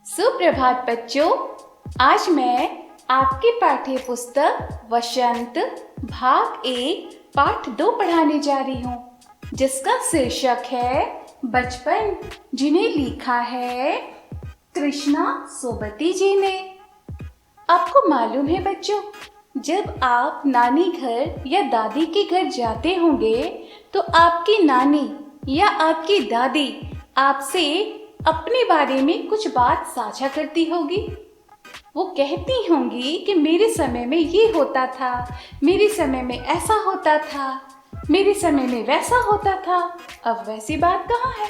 सुप्रभात बच्चों। आज मैं आपकी पाठ्य पुस्तक वसंत भाग 1 पाठ 2 पढ़ाने जा रही हूँ, जिसका शीर्षक है बचपन, जिन्हें लिखा है कृष्णा सोबती जी ने। आपको मालूम है बच्चों, जब आप नानी घर या दादी के घर जाते होंगे तो आपकी नानी या आपकी दादी आपसे अपने बारे में कुछ बात साझा करती होगी। वो कहती होंगी कि मेरे समय में ये होता था, मेरे समय में ऐसा होता था, मेरे समय में वैसा होता था। अब वैसी बात कहाँ है?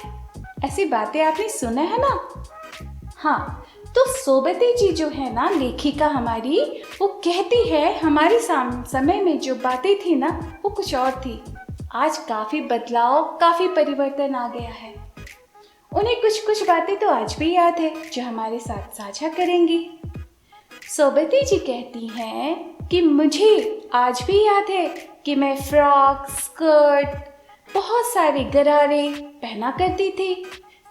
ऐसी बातें आपने सुना है ना? हाँ, तो सोबती जी जो है ना, लेखिका हमारी, वो कहती है हमारे समय में जो बातें थी ना, वो कुछ और थी। आज काफी बदलाव, काफी परिवर्तन आ गया है। उन्हें कुछ कुछ बातें तो आज भी याद है, जो हमारे साथ साझा करेंगी। सोबती जी कहती हैं कि मुझे आज भी याद है कि मैं फ्रॉक, स्कर्ट, बहुत सारे गरारे पहना करती थी,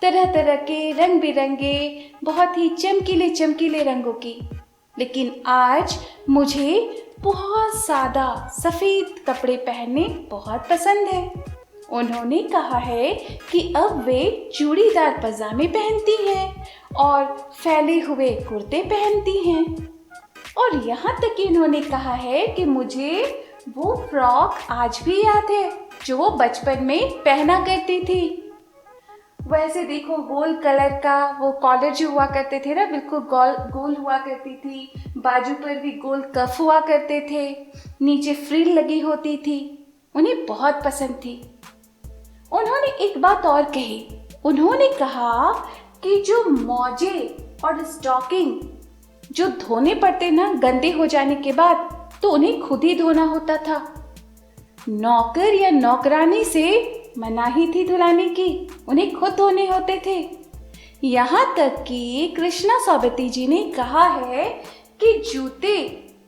तरह तरह के रंग बिरंगे, बहुत ही चमकीले चमकीले रंगों की। लेकिन आज मुझे बहुत सादा सफ़ेद कपड़े पहनने बहुत पसंद है। उन्होंने कहा है कि अब वे चूड़ीदार पजामे पहनती हैं और फैले हुए कुर्ते पहनती हैं। और यहाँ तक कि उन्होंने कहा है कि मुझे वो फ्रॉक आज भी याद है जो वो बचपन में पहना करती थी। वैसे देखो, गोल कलर का वो कॉलर जो हुआ करते थे ना, बिल्कुल गोल हुआ करती थी, बाजू पर भी गोल कफ हुआ करते थे, नीचे फ्रिल लगी होती थी, उन्हें बहुत पसंद थी। उन्होंने एक बात और कही। उन्होंने कहा कि जो मोजे और स्टॉकिंग जो धोने पड़ते ना गंदे हो जाने के बाद, तो उन्हें खुद ही धोना होता था। नौकर या नौकरानी से मनाही थी धुलाने की, उन्हें खुद धोने होते थे। यहाँ तक कि कृष्णा सोबती जी ने कहा है कि जूते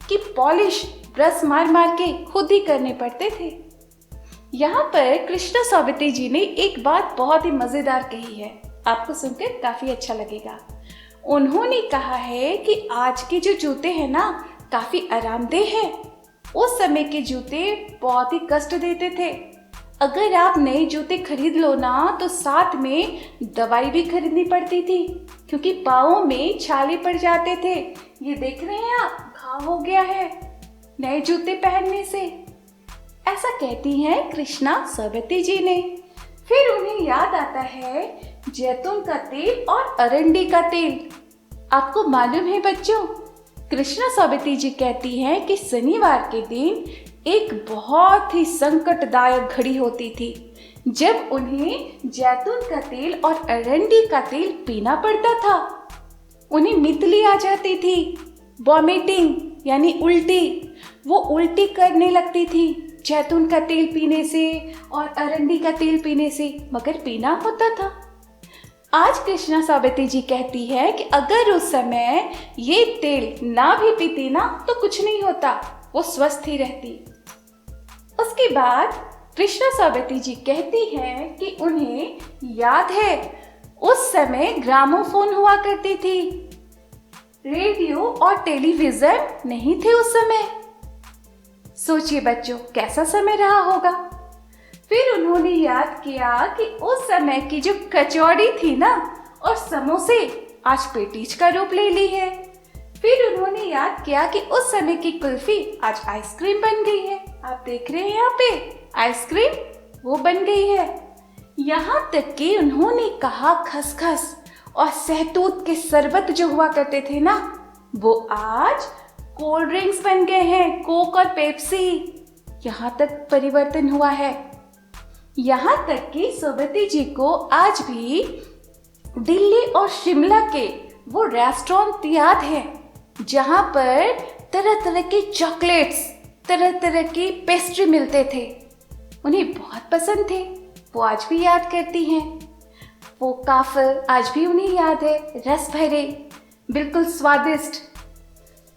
की पॉलिश ब्रश मार मार के खुद ही करने पड़ते थे। यहाँ पर कृष्णा सोबती जी ने एक बात बहुत ही मजेदार कही है, आपको सुनकर काफी अच्छा लगेगा। उन्होंने कहा है कि आज के जो जूते हैं ना, काफी आरामदेह है। उस समय के जूते बहुत ही कष्ट देते थे। अगर आप नए जूते खरीद लो ना, तो साथ में दवाई भी खरीदनी पड़ती थी, क्योंकि पाँवों में छाले पड़ जाते थे। ये देख रहे हैं आप, घाव हो गया है नए जूते पहनने से। ऐसा कहती हैं कृष्णा सोबती जी ने। फिर उन्हें याद आता है जैतून का तेल और अरंडी का तेल। आपको मालूम है बच्चों, कृष्णा सोबती जी कहती हैं कि शनिवार के दिन एक बहुत ही संकटदायक घड़ी होती थी, जब उन्हें जैतून का तेल और अरंडी का तेल पीना पड़ता था। उन्हें मितली आ जाती थी, वॉमिटिंग यानी उल्टी, वो उल्टी करने लगती थी जैतून का तेल पीने से और अरंडी का तेल पीने से, मगर पीना होता था। आज कृष्णा सोबती जी कहती है कि अगर उस समय ये तेल ना भी पीती ना, तो कुछ नहीं होता, वो स्वस्थ ही रहती। उसके बाद कृष्णा सोबती जी कहती हैं कि उन्हें याद है उस समय ग्रामोफोन हुआ करती थी, रेडियो और टेलीविजन नहीं थे उस समय। सोचिए बच्चों, कैसा समय रहा होगा। फिर उन्होंने याद किया कि उस समय की जो कचौड़ी थी ना और समोसे, आज पेटीज का रूप ले ली है। फिर उन्होंने याद किया कि उस समय की कुल्फी आज आइसक्रीम बन गई है। आप देख रहे हैं यहाँ पे आइसक्रीम, वो बन गई है। यहाँ तक कि उन्होंने कहा खसखस और सहतूत के शरबत जो हुआ करते थे ना, वो आज कोल्ड ड्रिंक्स बन गए हैं, कोक और पेप्सी। यहाँ तक परिवर्तन हुआ है। यहाँ तक कि सोबती जी को आज भी दिल्ली और शिमला के वो रेस्टोरेंट याद है, जहाँ पर तरह तरह के चॉकलेट्स, तरह तरह की पेस्ट्री मिलते थे। उन्हें बहुत पसंद थे, वो आज भी याद करती हैं। वो काफर आज भी उन्हें याद है, रस भरे, बिल्कुल स्वादिष्ट।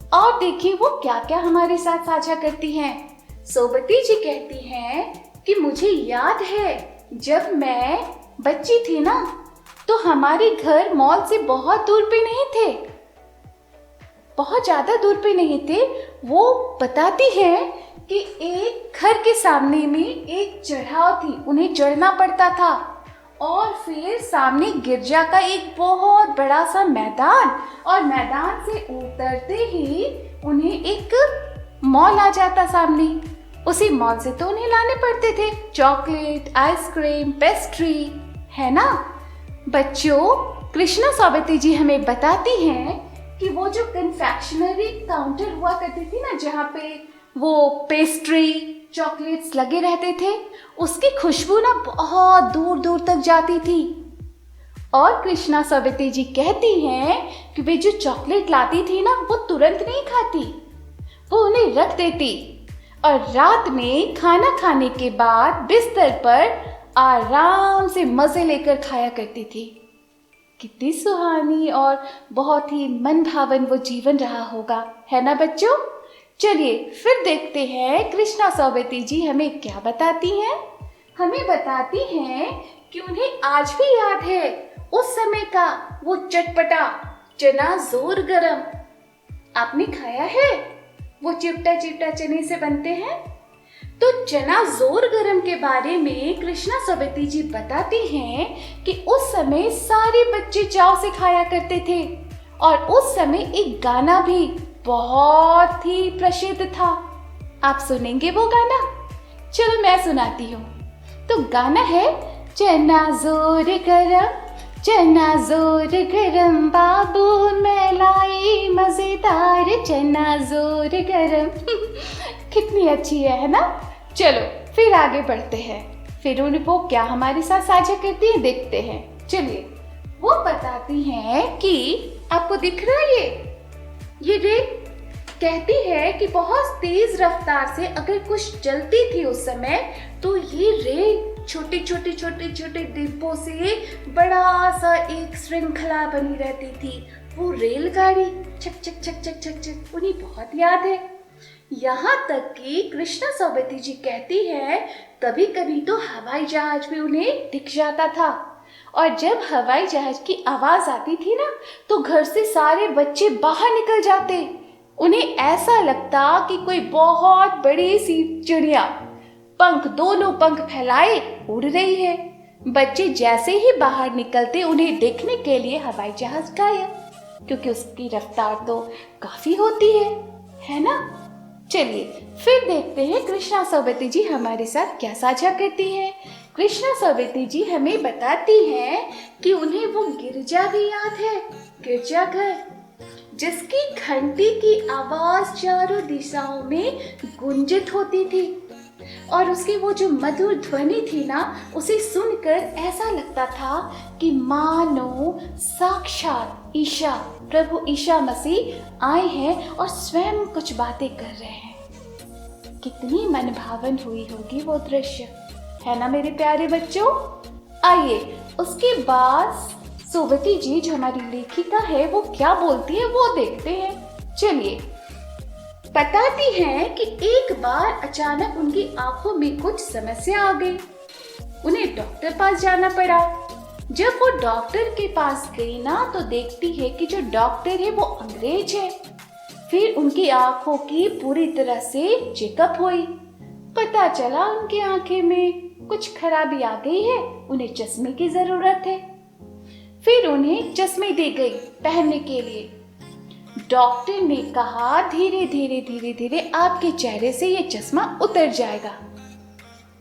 और देखिए वो क्या क्या हमारे साथ साझा करती हैं। सोबती जी कहती हैं कि मुझे याद है जब मैं बच्ची थी ना, तो हमारे घर मॉल से बहुत दूर पे नहीं थे, बहुत ज़्यादा दूर पे नहीं थे। वो बताती है कि एक घर के सामने में एक चढ़ाव थी, उन्हें चढ़ना पड़ता था, और फिर सामने गिरजा का एक बहुत बड़ा सा मैदान, और मैदान से उतरते ही उन्हें एक मॉल आ जाता सामने। उसी मॉल से तो उन्हें लाने पड़ते थे चॉकलेट, आइसक्रीम, पेस्ट्री, है ना बच्चों। कृष्णा सौबती जी हमें बताती हैं कि वो जो कन्फेक्शनरी काउंटर हुआ करती थी ना, जहाँ पे वो पेस्ट्री, चॉकलेट्स लगे रहते थे, उसकी खुशबू ना बहुत दूर दूर तक जाती थी। और कृष्णा सौबती जी कहती हैं कि वे जो चॉकलेट लाती थी ना, वो तुरंत नहीं खाती, वो उन्हें रख देती, और रात में खाना खाने के बाद बिस्तर पर आराम से मजे लेकर खाया करती थी। कितनी सुहानी और बहुत ही मन भावन वो जीवन रहा होगा, है ना बच्चों। चलिए फिर देखते हैं कृष्णा सौबती जी हमें क्या बताती हैं। हमें बताती हैं कि उन्हें आज भी याद है उस समय का वो चटपटा चना जोर गरम। आपने खाया है? वो चिपटा चिपटा चने से बनते हैं। तो चना जोर गरम के बारे में कृष्णा सौबती जी बताती हैं कि उस समय सारे बच्चे चाव से खाया करते थे, और उस समय एक गाना भी बहुत ही प्रसिद्ध था। आप सुनेंगे वो गाना? चलो मैं सुनाती हूँ। तो गाना है चना जोर गरम, चना जोर गरम, बाबू मैं लाई मजेदार चना जोर गरम। कितनी अच्छी है ना। चलो फिर आगे बढ़ते हैं, फिर उन्हें वो क्या हमारे साथ साझा करती है देखते हैं। चलिए वो बताती हैं कि आपको दिख रहा है ये रेल, कहती है कि बहुत तेज रफ्तार से अगर कुछ चलती थी उस समय, तो ये रेल छोटे छोटे छोटे छोटे डिब्बों से बड़ा सा एक श्रृंखला बनी रहती थी। वो रेलगाड़ी छक छक छक छक छक छक उन्हें बहुत याद है। यहाँ तक कि कृष्णा सौबती जी कहती है कभी कभी तो हवाई जहाज भी उन्हें दिख जाता था, और जब हवाई जहाज की आवाज आती थी ना, तो घर से सारे बच्चे बाहर निकल जाते। उन्हें ऐसा लगता कि कोई बहुत बड़ी सी चिड़िया पंख, दोनों पंख फैलाए उड़ रही है। बच्चे जैसे ही बाहर निकलते उन्हें देखने के लिए हवाई जहाज गायब, क्योंकि उसकी रफ्तार तो काफी होती है ना। चलिए फिर देखते हैं कृष्णा सौबती जी हमारे साथ क्या साझा करती हैं। कृष्णा सौबती जी हमें बताती हैं कि उन्हें वो गिरजा भी याद है, गिरजाघर, जिसकी घंटी की आवाज चारों दिशाओं में गुंजित होती थी, और उसकी वो जो मधुर ध्वनि थी ना, उसे सुनकर ऐसा लगता था कि मानो साक्षात ईशा, प्रभु ईशा मसीह आए हैं और स्वयं कुछ बातें कर रहे हैं। कितनी मनभावन हुई होगी वो दृश्य, है ना मेरे प्यारे बच्चों। आइए उसके बाद सौबती जी जो हमारी लेखिका है वो क्या बोलती है वो देखते हैं। चलिए बताती हैं कि एक बार अचानक उनकी आंखों में कुछ समस्या आ गई, उन्हें डॉक्टर पास जाना पड़ा। जब वो डॉक्टर के पास गई ना, तो देखती है कि जो डॉक्टर है वो अंग्रेज है। फिर उनकी आंखों की पूरी तरह से चेकअप हुई, पता चला उनकी आंखें में कुछ खराबी आ गई है, उन्हें चश्मे की जरूरत है। फिर उन्हें चश्मे दी गई पहनने के लिए। डॉक्टर ने कहा धीरे धीरे धीरे धीरे आपके चेहरे से ये चश्मा उतर जाएगा।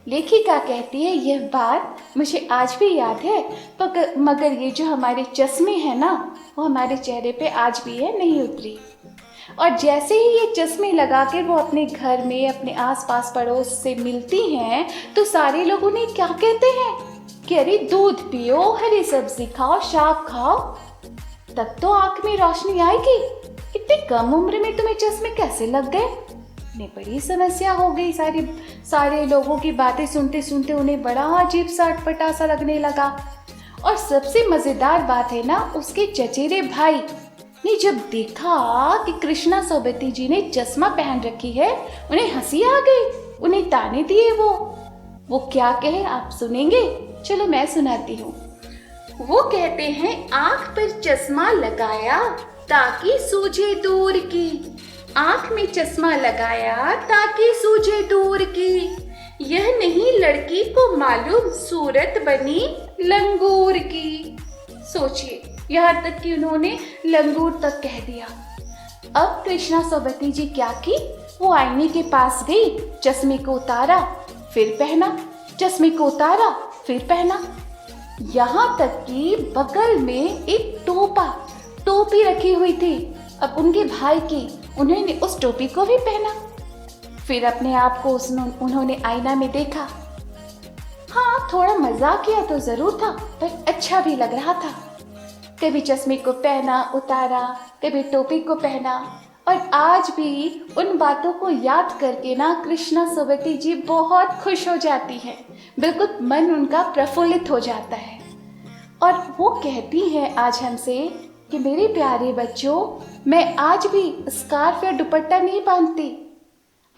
लेखिका कहती है यह बात मुझे आज भी याद है, मगर ये जो हमारे चश्मे हैं ना, वो हमारे चेहरे पे आज भी है, नहीं उतरी। और जैसे ही ये चश्मे लगा के वो अपने घर में अपने आसपास पड़ोस से मिलती हैं, तो सारे लोग उन्हें क्या कहते हैं कि अरे दूध पियो, हरी सब्जी खाओ, शाक खाओ, तब तो आंख में रोशनी आएगी। इतनी कम उम्र में तुम्हें चश्मे कैसे लग गए? उन्हें बड़ी समस्या हो गई। सारे लोगों की बातें सुनते सुनते उन्हें बड़ा अजीब सा अटपटा सा लगने लगा। और सबसे मजेदार बात है ना, उसके चचेरे भाई ने जब देखा कि कृष्णा सौबती जी ने चश्मा पहन रखी है, उन्हें हंसी आ गई, उन्हें ताने दिए। वो क्या कहे आप सुनेंगे? चलो मैं सुनाती हूँ। वो कहते हैं आंख पर चश्मा लगाया ताकि सूझे दूर की, आंख में चश्मा लगाया ताकि सूझे दूर की। यह नहीं लड़की को मालूम सूरत बनी लंगूर की। सोचिए, यहाँ तक कि उन्होंने लंगूर तक कह दिया। अब कृष्णा सोबती जी क्या की, वो आईने के पास गई, चश्मे को उतारा फिर पहना, चश्मे को उतारा फिर पहना, यहाँ तक कि बगल में एक टोपी रखी हुई थी अब उनके भाई की, उन्होंने उस टोपी को भी पहना। फिर अपने आप को उन्होंने आईना में देखा। हाँ, थोड़ा मजाक किया तो जरूर था, पर अच्छा भी लग रहा था। कभी चश्मे को पहना उतारा, कभी टोपी को पहना, और आज भी उन बातों को याद करके ना कृष्णा सोबती जी बहुत खुश हो जाती है, बिल्कुल मन उनका प्रफुल्लित हो जाता है। और वो कहती हैं आज हमसे कि मेरे प्यारे बच्चों, मैं आज भी स्कार्फ या दुपट्टा नहीं बांधती,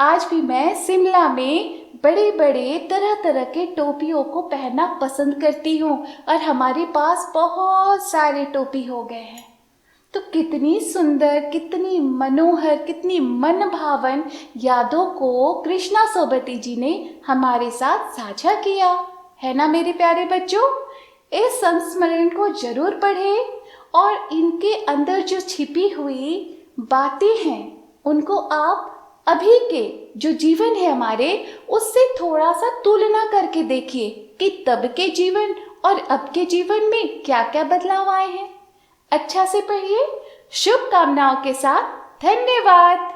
आज भी मैं शिमला में बड़े बड़े तरह तरह के टोपियों को पहनना पसंद करती हूँ, और हमारे पास बहुत सारे टोपी हो गए हैं। तो कितनी सुंदर, कितनी मनोहर, कितनी मन भावन यादों को कृष्णा सोबती जी ने हमारे साथ साझा किया है ना मेरे प्यारे बच्चों। इस संस्मरण को जरूर पढ़ें और इनके अंदर जो छिपी हुई बातें हैं उनको आप अभी के जो जीवन है हमारे, उससे थोड़ा सा तुलना करके देखिए कि तब के जीवन और अब के जीवन में क्या क्या बदलाव आए हैं। अच्छा से पढ़िए। शुभकामनाओं के साथ, धन्यवाद।